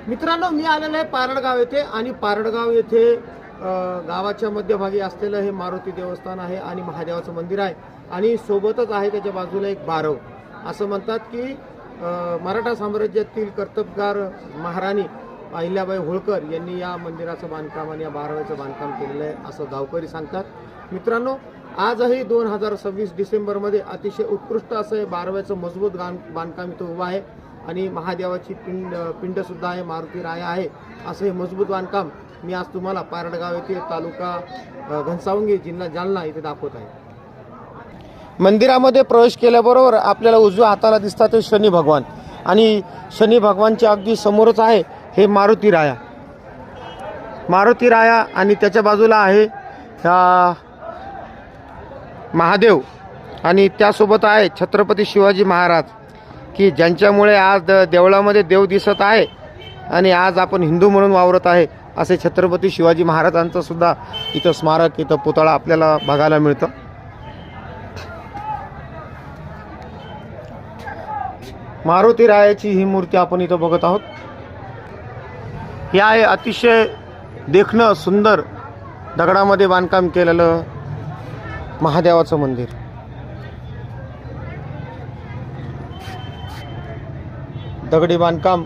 मित्रांनो, मी आलेलो आहे पारडगाव येथे आणि पारडगाव येथे गावाच्या मध्यभागी असलेलं हे मारुती देवस्थान आहे आणि महादेवाचं मंदिर आहे आणि सोबतच आहे त्याच्या बाजूला एक बारव. असं म्हणतात की मराठा साम्राज्यातील कर्तबगार महाराणी अहिल्याबाई होळकर यांनी या मंदिराचं बांधकाम आणि या बारवाचं बांधकाम केलेलं आहे असं गावकरी सांगतात. मित्रांनो, आजही 2026 डिसेंबरमध्ये अतिशय उत्कृष्ट असं हे बारव्याचं मजबूत बांधकाम इथं उभं आहे आणि महादेवाची पिंडसुद्धा आहे, मारुती राया आहे. असं हे मजबूत बांधकाम मी आज तुम्हाला पारडगाव येथे तालुका घनसावंगी जिल्हा जालना इथे दाखवत आहे. मंदिरामध्ये प्रवेश केल्याबरोबर आपल्याला उजव्या हाताला दिसतात ते शनी भगवान आणि शनी भगवानच्या अगदी समोरच आहे हे मारुती राया. मारुती राया आणि त्याच्या बाजूला आहे महादेव आणि त्यासोबत आहे छत्रपती शिवाजी महाराज की ज्यांच्यामुळे आज देवळामध्ये देव दिसत आहे आणि आज आपण हिंदू म्हणून वावरत आहे. असे छत्रपती शिवाजी महाराजांचं सुद्धा इथं स्मारक, इथं पुतळा आपल्याला बघायला मिळतं. मारुती रायाची ही मूर्ती आपण इथं बघत आहोत. हे आहे अतिशय देखणं सुंदर दगडामध्ये बांधकाम केलेलं महादेवाचं मंदिर. दगडी बांधकाम,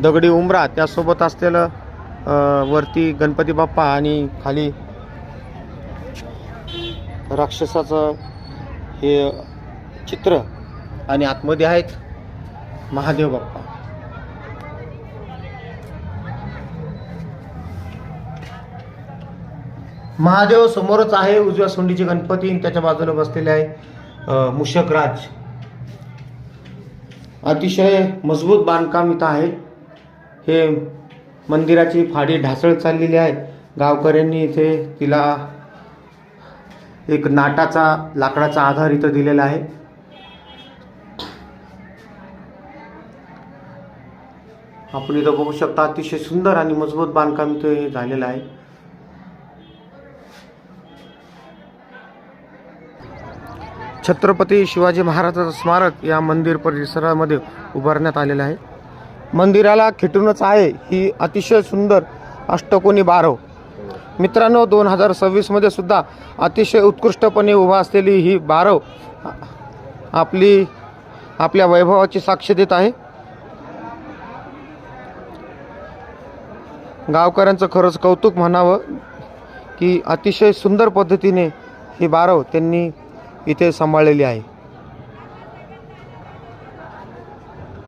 दगडी उंबरा, त्यासोबत असलेलं वरती गणपती बाप्पा आणि खाली राक्षसाचं हे चित्र आणि आतमध्ये आहेत महादेव बाप्पा. महादेव समोरच आहे, उजव्या सोंडीचे गणपती त्याच्या बाजूला बसलेले आहे मूषकराज. अतिशय मजबूत बांधकाम इथं आहे. हे मंदिराची फाडी ढासळ चाललेली आहे. गावकऱ्यांनी इथे तिला एक नाटाचा लाकडाचा आधार इथं दिलेला आहे. आपण इथं बघू शकता अतिशय सुंदर आणि मजबूत बांधकाम इथं झालेलं आहे. छत्रपती शिवाजी महाराजांचं स्मारक या मंदिर परिसरामध्ये उभारण्यात आलेलं आहे. मंदिराला खिटूनच आहे ही अतिशय सुंदर अष्टकोनी बारव. मित्रांनो, 2026 मध्ये सुद्धा अतिशय उत्कृष्टपणे उभा असलेली ही बारव आपल्या वैभवाची साक्ष देत आहे. गावकऱ्यांचं खरंच कौतुक म्हणावं की अतिशय सुंदर पद्धतीने ही बारव त्यांनी इथे सांभाळलेली आहे.